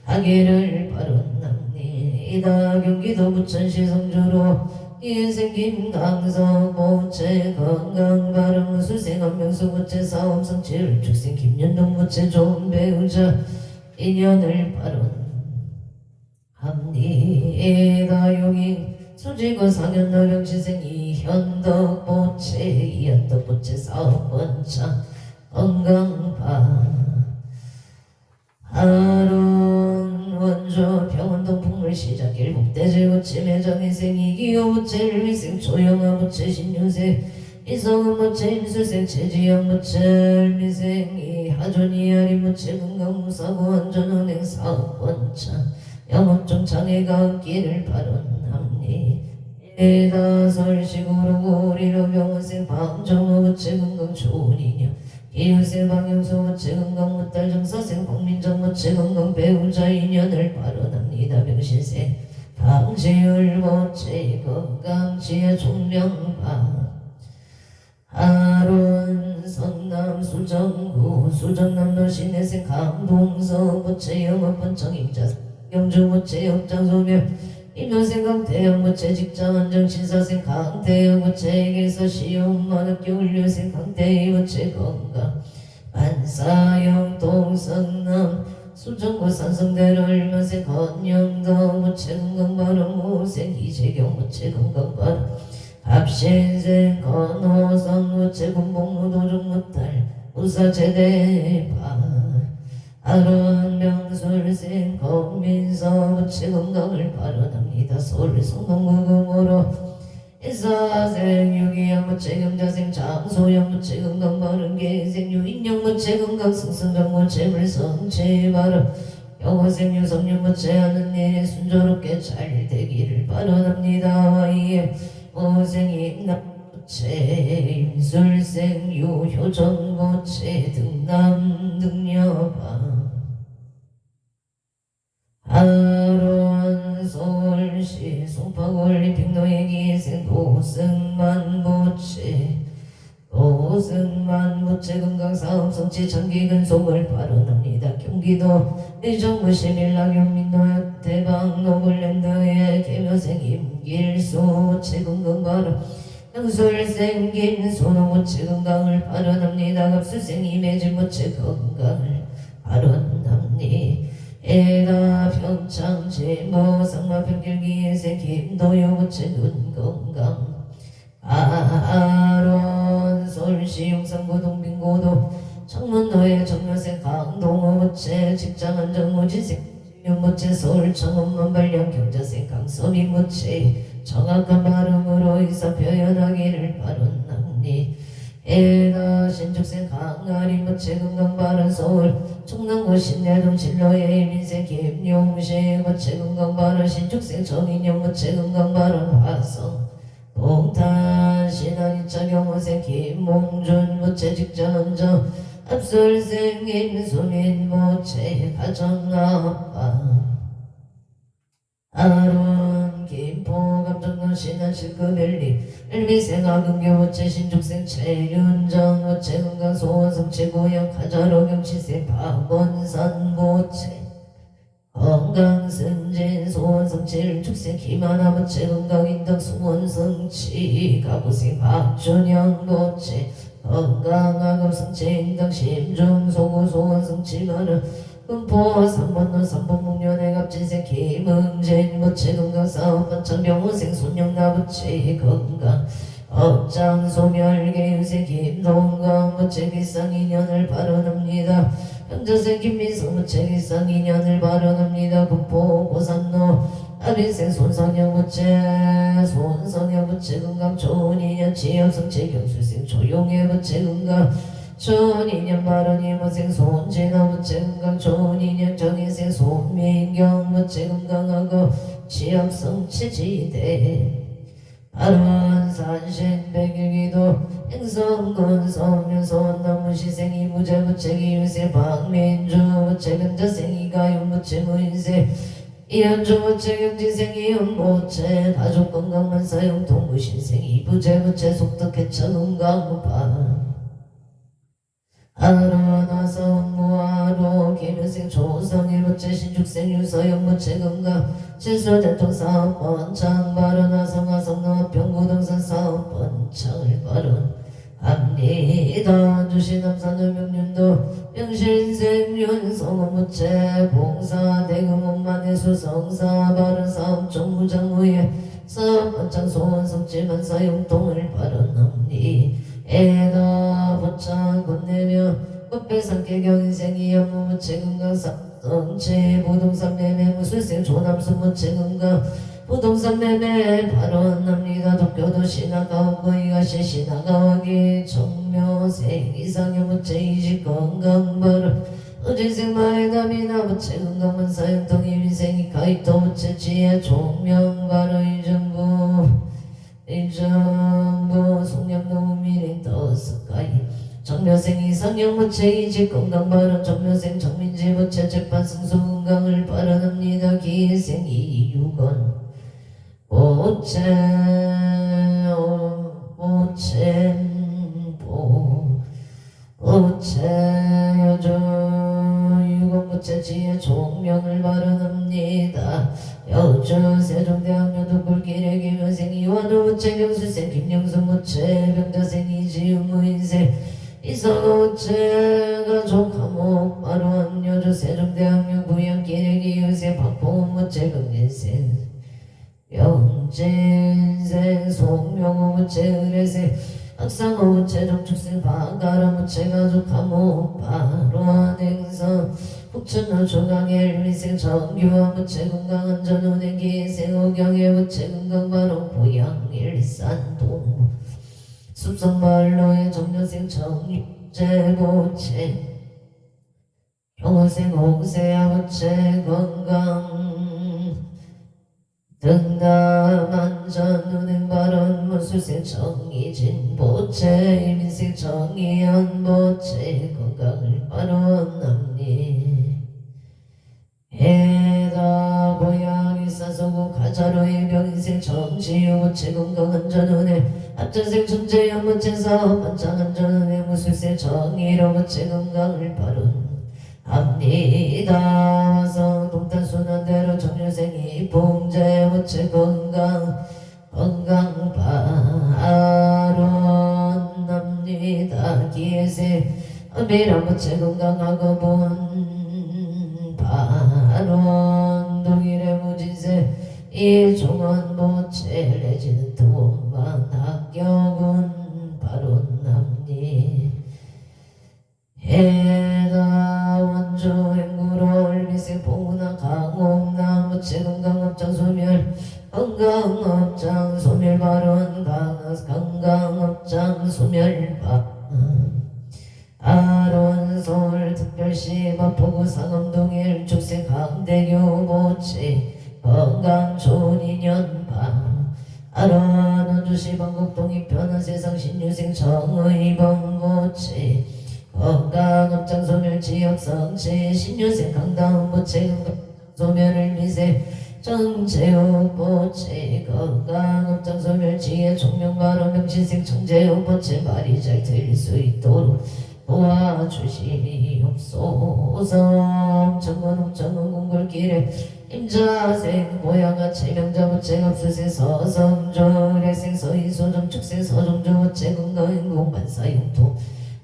하기를 바란납니다. 경기도 부천시 성주로 이인생 김강석 부채 건강 바른 수생 한명수 부채 사업성취를 축생 김연동 부채 좋은 배우자 인연을 바란합니다. 용인 수지구 상현노령시생 이현덕 부채 이현덕 부채 사업원창 건강 바른 원주 병원동 풍물시작 일북대제부채 매장인생 이기호부채 일미생 조영아부채 신유생 이성은부채 임수생 최지영부채 일미생 이하존 이하림부채 건강무사고 안전은행 사업원창 영업중 장애가 없기를 바란합니다. 서울시구로 고리로 병원생 방정호부채 건강 좋은 인연 이웃의 방영소부채 건강 무달 정사생 국민정부채 건강 배우자 인연을 바란합니다. 병신생 방지율부채 건강 지혜 총명바 하론 성남 수정구 수정남도 시내생 강동서부채 영업번청 임자 영주부채 역장소멸 임효생 강태영부채 직장 안정 신사생 강태영부채 에게서 시용만학교 훈련생 강태희부채 건강 만사영 동성남 수정구 산성대로 일만생 건영도부채 건강 바른 무생 이재경부채 건강 바른 합신생 건호성부채 군복무도중무탈 우사제대바 아론 명술생 건민서부채 건강을 바란합니다. 서울 성동구금으로 인사생 유기양부채 경자생 장소영부채 건강 바른 계생 유인영부채 건강 승승장부채 물성채 바른 영호생 유성윤부채 하는 일에 순조롭게 잘 되기를 바란합니다. 이에 오생이 부채 임술생 유효정부채 등남 등여바 하론 서울시 송파구 올림픽 노예기생 도승만부채 고승만 무체 건강 사업 성취 장기 근속을 발언합니다. 경기도 의정부 11라 경민노역 대방 노블랜드의 개묘생 임길수 무체 건강 발언 영술생 김소노 무체 건강을 발언합니다. 갑수생 임해진 무체 건강을 발언합니다. 에다 평창 제모 상마 평길기에세 김도요 무체 눈 건강 아론 서울시 용산구 동빙고도 청문도의 정묘생 강동호 무체 직장안정 무지생 무체 서울 청원만 발령 경자생 강서민 무체 정확한 발음으로 의사 표현하기를 바란답니 에다 신축생 강아리 무체 건강 발언 서울 충남구 신내동 진로의 민생 김용식 무체 건강 발언 신축생 정인영 무체 건강 발언 화성 동탄 신안 2차 경호생 김몽준 무체 직장안정 압술생 김수민 무체 가정아빠 아론 김포 감정동 신안 실급일리 일미생 아금교 무체 신축생 최윤정 무체 건강 소원성 최고양 가자로 경치생 박원산 무체 건강승진 소원성치 축생 김하나 무체 건강인덕 수원성치 가부생 박준영 무체 건강아금성치 인덕 심중 소구 소원성치 마른 금포 3번로 3번 목련의 갑진생 김응진 무체 건강 사업반 창병호생 손영나 무체 건강 업장 소멸계 유세 김동강 무체 기상 인연을 발언합니다. 현저생 김민수 무체 기상 인연을 발언합니다. 군포 고산로 아린생 손성영 무체 손성영 무체 건강 좋은 인연 지역성체 경수생 조용해 무체 건강 좋은 인연 발언이 무생 손진아 무체 건강 좋은 인연 정인생 손민경 무체 건강하고 지역성체 지대 발언산신 백일기도 행성군 성면 소원나무시생 이무제 무체 기유세 박민주 무체 근자생 이가윤 무체 무인세 이현주 무체 경지생 이현무체 가족 건강만 사용 동무신생 이부제 무체 속덕해차 건강무파 아로나서 무아로 김유생 조성일 무체 신축생 유서영 무체 건강 실소대통 사업번 창발언하성 하성노 병구동산 사업번 창을 발언합니다. 주시남산을 명륜도 명신생 윤성원 무체 봉사 대금원만의 수성사 발언 사업 정무장무의 사업번 창소원 성질만 사용통을 발언합니다. 에다 부창 건네며 꽃배상계 경인생이 연무 무체 건강사 성체 부동산 매매 무술생 조남수 무체 건강 부동산 매매 발언합니다. 도쿄도 신화가옥고 이가시 신화가옥이 정묘생 이상형 무체 이직 건강 발언 어진생 마에담이나 무체 건강만 사용통 이민생이 가입도 무체 지혜 종명 발언 이정부 송영노 미래 더스카이 정묘생 이상형 무체 이직 건강 발언 정묘생 정민지 무체 재판 승소 건강을 발언합니다. 기생 이유건 무체 여주 유건 무체 지혜 종명을 발언합니다. 여주 세종대학교 독불길의 김효생 이완우 무체 경수생 김영수 무체 병자생 이지우 무인생 이성호 무체 가족 감옥 발언 여주 세종대학교 부양길의 기유생 박봉훈 무체 경진생 영진생 송명호 무체 의뢰생 학상호 무체 정축생 박가라 무체 가족 감옥 발언 행성 북천로 중앙의 일미생 정규와 무체 건강안전 운행기 생호경의 무체 건강 발언 고양 일산동 숲성발로의 정려생 정유재 무체 경호생 홍세야 무체 건강 등담안전 운행 발언 무술생 정의진 무체 일민생 정의연 무체 건강을 발언합니다. 해다 고양이 싸서 쏘고 가자로의 병인생 정치유무체 건강한 전운에 합전생 천재연무체 사업 반창한 전운에 무술세 정의로무체 건강을 발언합니다. 성동탄순환대로 정유생이 봉제무체 건강 발언합니다. 기회세 미라무체 건강하고 본 발언 독일의 무진세 이종원 모체 내지는 돈만 합격은 발언합니 해다 원조 행구로 얼미세 봉우나 강옥나 무체 건강업장 소멸 건강업장 소멸 발언 건강업장 소멸 아론서울 특별시 마포구 상암동일 축세 강대교 모치 건강 좋은 인연방 아론 원주시 방곡동 이편한 세상 신유생 정의봉 모치 건강업장 소멸 지역 성치 신유생 강당 모치 건강 소멸을 미세 정재욱 모치 건강업장 소멸 지혜 총명발언 명신생 정재욱 모치 말이 잘 들릴 수 있도록 도와주시옵소서. 정원옥정은 공굴길에 임자생 모양아 체명자 무체 업수세 서성조래생 서이소정 축생 서정조 무체 건강행복 만사용토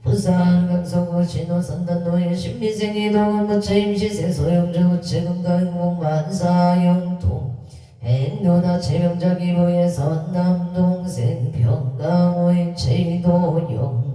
부산 강서구 신호선단 노예 신미생 이동은 무체 임시생 소용조 무체 건강행복 만사용토 행도나 체명자 기부의 선남동생 평강호의 체도영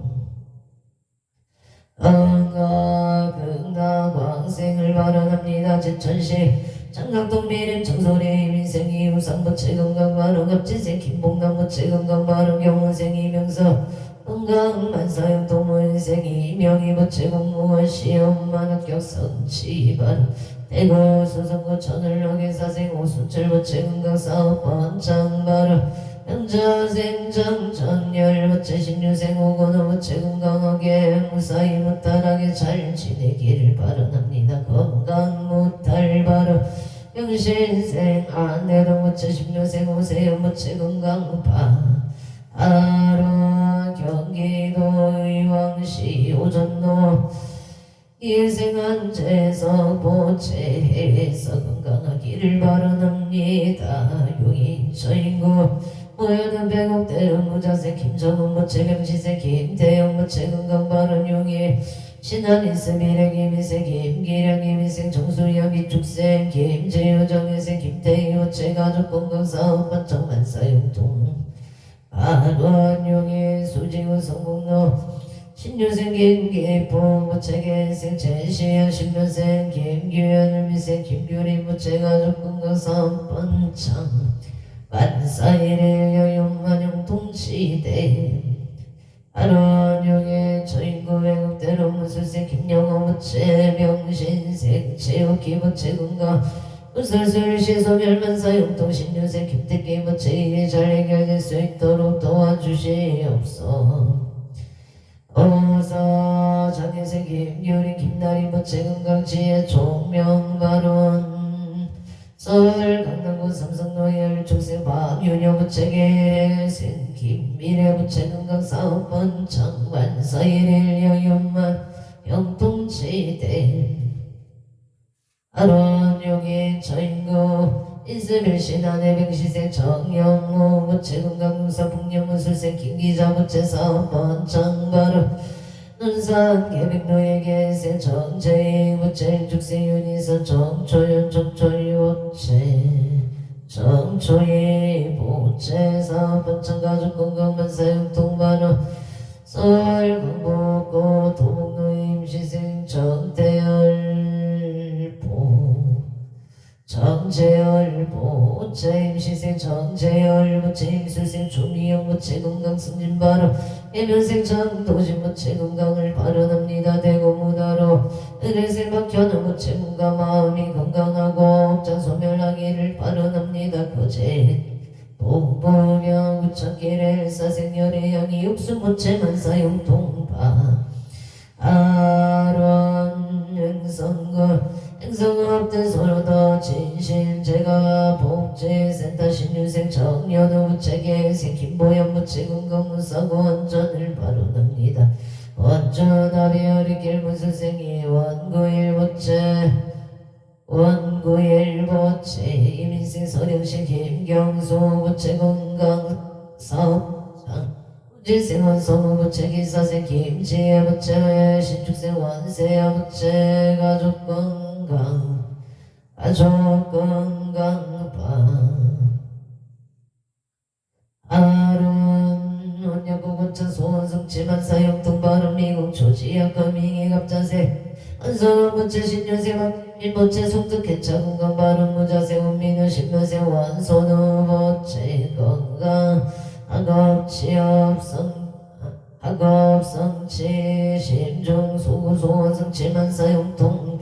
극락왕생을 발언합니다. 제천시 장각동 미림 청소리 민생이 우상부채 건강발언갑지생 김봉남부채 건강발언 경원생 이명서 건강만사용 동문생 이명희부채 공무원 시험만 합격 성취발언 대구 수성구 천을역의사생 오순철부채 건강사업 번창발언 명자생 정전열부채 신유생 오건호부채 건강하게 무사히 무탈하게 잘 지내기를 발언합니다. 건강 무탈 발언 명신생 안내동부채 신유생 오세연부채 건강 발언 경기도 의왕시 오전로 이생한 재석보채에서 건강하기를 발언합니다. 용인처인구 모여는 백옥대령 무자세 김정은 모체 명시세 김태영 모체 건강발언 용일 신한인세 미래기미세 김기량기미생 정수영 이축생 김재유 정혜생 김태희 모체 가족건강사업 반짝만사용통 발언 용일 수지우 성공로 신유생 김기포 모체계생 제시현 신묘생 김규현 미생 김규리 모체 가족건강사업 반창 만사일의 여용만용 동시대 아론용의 저인구 외국대로 무술생 김영호 무체 명신생 체육기부체 건강 무술술시 소멸만사용통 신유생 김택기 무체 일이 잘 해결될 수 있도록 도와주시옵소서. 어서 장혜생 김유린 김나리 무체 건강지혜 총명발언 서울 강남구 삼성로열 축생 박윤여 부채계생 김미래 부채 건강사업 번창만 서일일 여윤만 영통지대 아론용인 저인구 인스빌신 안해병시생 정영호 부채 건강공사 북녀무술생 김기자 부채 사업 번창발언 눈산 계백노예계생 정재희 부채 죽생 윤희선 정초연 정초희 부채 정초희 부채 사업 번창가족 건강만사용통반원 서울 강북구 도목노예 임시생 정대열보 정재열보 임시생 정재열부채 임술생 조미영부채 건강승진발언 해면생 정도진부채 건강을 발언합니다. 대고무다로 은혜생 박현우부채 몸과 마음이 건강하고 업장 소멸하기를 발언합니다. 거제 동부명 구천길의 일사생열의 양이 육수부채 만사용통파 아론 은선걸 행성업들 서로더 진신제가 복지센터 신유생 정연우 무체계생 김보연 무체건강 무사고 원전을 바로납니다. 원전아비어리길 무수생이 원구일보체 이민생 서령식 김경수 무체건강 사업장 우지생 원성우 무체기사생 김지혜 무체 신축생 원세아 무체 가족건강 아론 원약고고천 소원성치만 사용통 발음 미국 조지약과 미기갑자세 안성은 무체 신유세 일보체 속득해차 건강 발음 무자세 운민우 신묘세 원소누 보체 건강 학업성치 심중 소소원성치만 사용통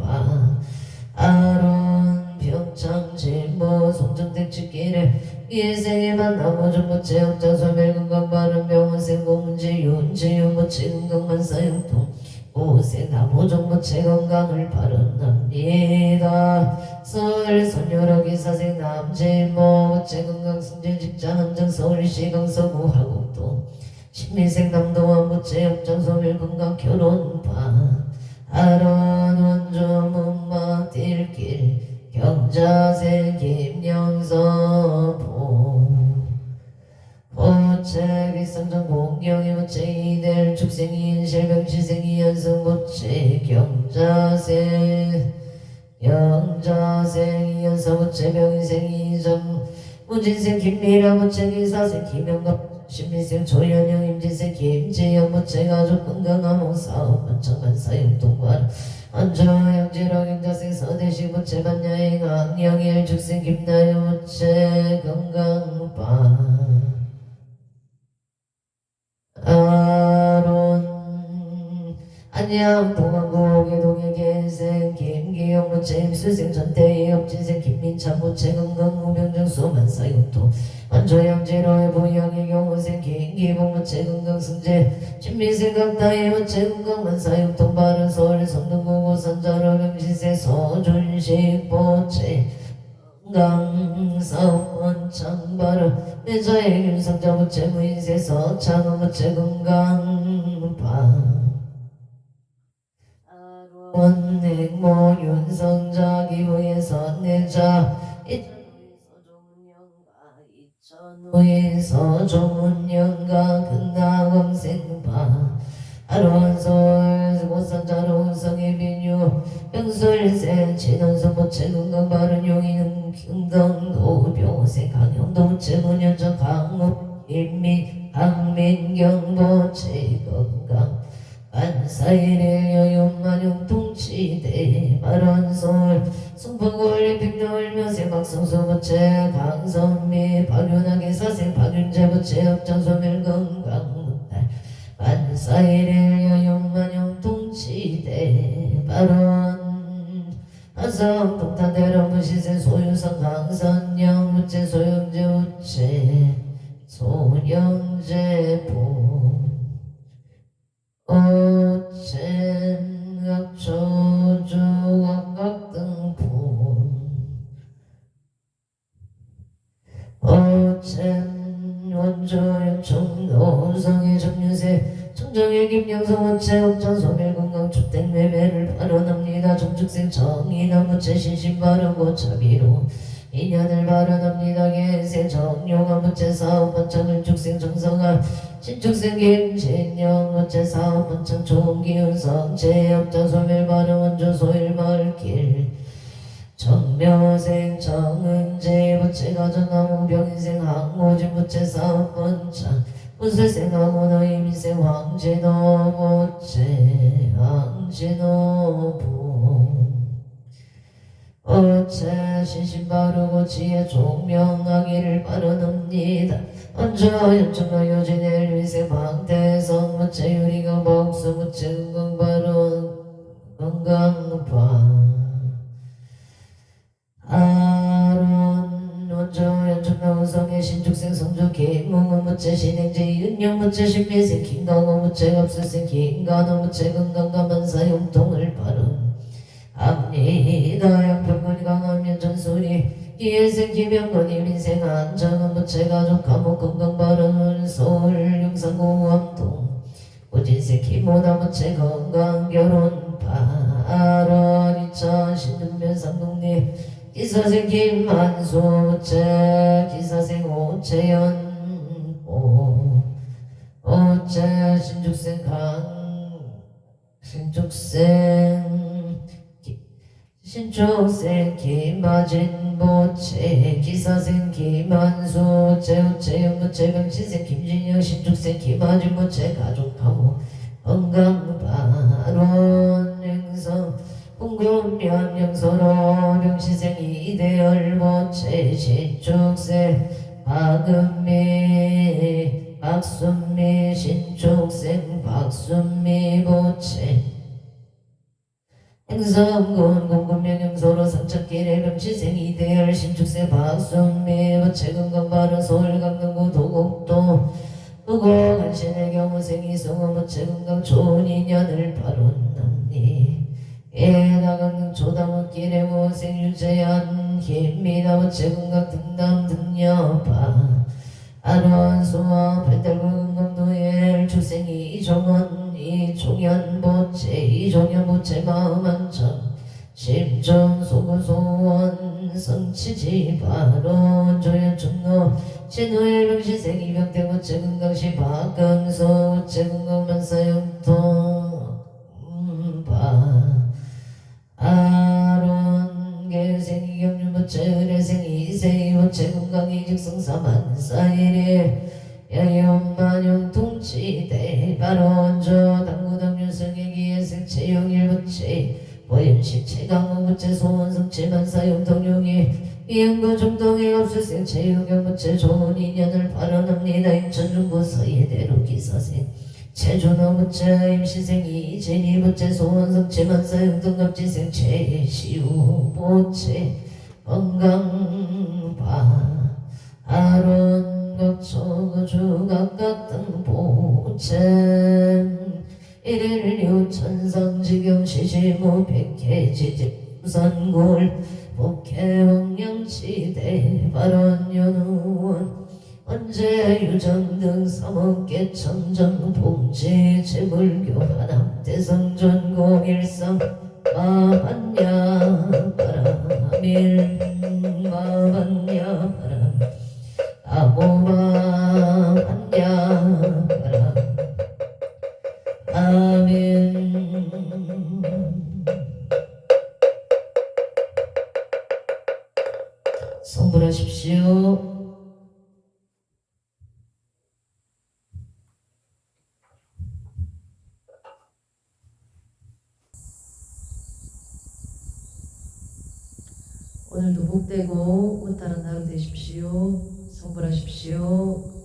아론 평창 진보 송정택 직기를 이생에 만나고 전부채 업자 소멸 건강 바른 병원생 공문지 윤지유 무채 건강만 사용통 오생 나보정 무채 건강을 바른납니다. 서울 선유러기 사생 남진모 무채 건강 승진 직장 한정 서울시 강서구 하곡동 신미생 남도원 무채 업장 소멸 건강 결혼파 아론 원조 문막 딜길 경자생 김영서 보체 기성정 공경이 무체 이들 축생이 인실병시생이 연승 무체 경자생 이연서 무체 병인생 이정 무진생 김미라 무체 기사생 김영갑 신미생 조현영 임진생 김지영 무체 가족 건강암호 사업 만청만 사용동관 안저양지로 경자생 서대식 무체 반야행 악령일 축생 김나요 무체 건강바 아론 안녕 동안고 개동의 개생 김기영 무체 임수생 전태희 업진생 김민찬 무체 건강 무병정 수만 사용토 안저양지로의 부영의 경호생 김기봉 무체 건강 승재 신민생 각다의 무체 건강만 사용통 바른 서울 성등고고 산자로 명시세 서준식 보체 건강사원창바라 내자의 균성자 무체 무인세 서창은 무체 건강바 원행모 윤성자 기부에서 내자 이천우에서 조문영가 근나검생바 아론솔 고산자로 운성의 비뉴 병술세 진원수 무체 건강 바른 용인 경동도 병생 강영도 무체 문현정 강호 인민 강민경 무체 건강 안사일일 여윤만용 통치대 마란솔 송파골리 백려울면세 박성수 무체 강선미 박윤하게 사생 박윤재 무체 업장소멸 건강 안사일일 여윤만용 통치대 바론 하성 동탄대로 무시세 소유성 강선영 무체 소영재 우체 소영재 보 오첸각 조주각각 등품 오첸 원조영 청노성의 정유세 청정의 김영성 원체 업장 소멸 건강 주택 매매를 발언합니다. 정축생 정의나 무체 신신 바르고 자비로 인연을 발언합니다. 개생 정용화 무체 사업 번창을 축생 정성화 신축생 김진영 무체 사업 번창 좋은기운 성체 업장 소멸 발언 원조 소일 마을길 정묘생 정은재 무체 가정나무 병인생 항모진 무체 사업 번창 문술생 항모너 이민생 황진호 무체 황진호 어체 신신 바르고 지혜 종명하기를 바라옵니다. 언저 연청과 요진의 일세 방태성 무체 유리가 복수 무체 건강 바른 건강파 아론 원저 연청과 우성의 신축생 성주 김웅은 무체 신행제 윤영 무체 신미생 김강호 무체 갑수생 김간호 무체 건강과 만사용통을 바른 합니다. 양평군이 강하면 전소리 기회생 기병건이 민생 안정은 무체가족 감옥 건강바른 서울 용산고 암동 오진세 키모다 무체 건강 결혼 발언 2차 신등면 상동리 기사생 김만수 무체 기사생 오채연 오채 신죽생 신축생 김마진 모체 기사생 김만수 제우채영 무체 병치생 김진영 신축생 김마진 모체 가족하고 건강발원 행성 공금면 영서로 병시생 이대열 모체 신축생 박은미 박순미 신축생 박순미 모체 행성군 공군명령소로 상착길의 병치생 이대열 신축생 박순미 모체 건강바른 서울 강릉구 도곡도 후고 간신의 경우생 이성호 모체 건강 좋은 인연을 바론납니 예나강릉 조다목길의 모생 유재한 김미나 모체 건강 등남 등여파 안원수와 발달구 건강도엘 출생이 이종원 이종현 모체 이종현 모체 마음안정 심정 소구소원 성치지 바로 조연 중로 신호의 병시생 이병대 모체 건강시 박강서 모체 건강만사용통 아론 계생 이경륜 모체 의뢰생 이세이 모체 건강이 즉성사만사일에 야연만용 통치대 바론조 당구당윤성의 기회생 채용일 모체 보현식 최강호 모체 소원성 채만사용 동룡이 이응고 중동의 업수생 채용경 모체 좋은 인연을 바라납니다. 인천중부 서예대로 기사생 최준호 모체 임시생 이진희 모체 소원성 채만사용 등갑지생 최시우 모체 건강바 아론 각초구 각각 등보체 일일류 천상지경 시시무 백해지직 우산골 복해홍영치대 발원연우원 언제 유정등 삼억개 천정 봉지 재물교 하남 대성전공 일상 마반야 바라밀 마반야 바람 아모마반야 바람 아멘. 성불하십시오. 오늘도 복되고 운따른 하루 되십시오. 성불하십시오.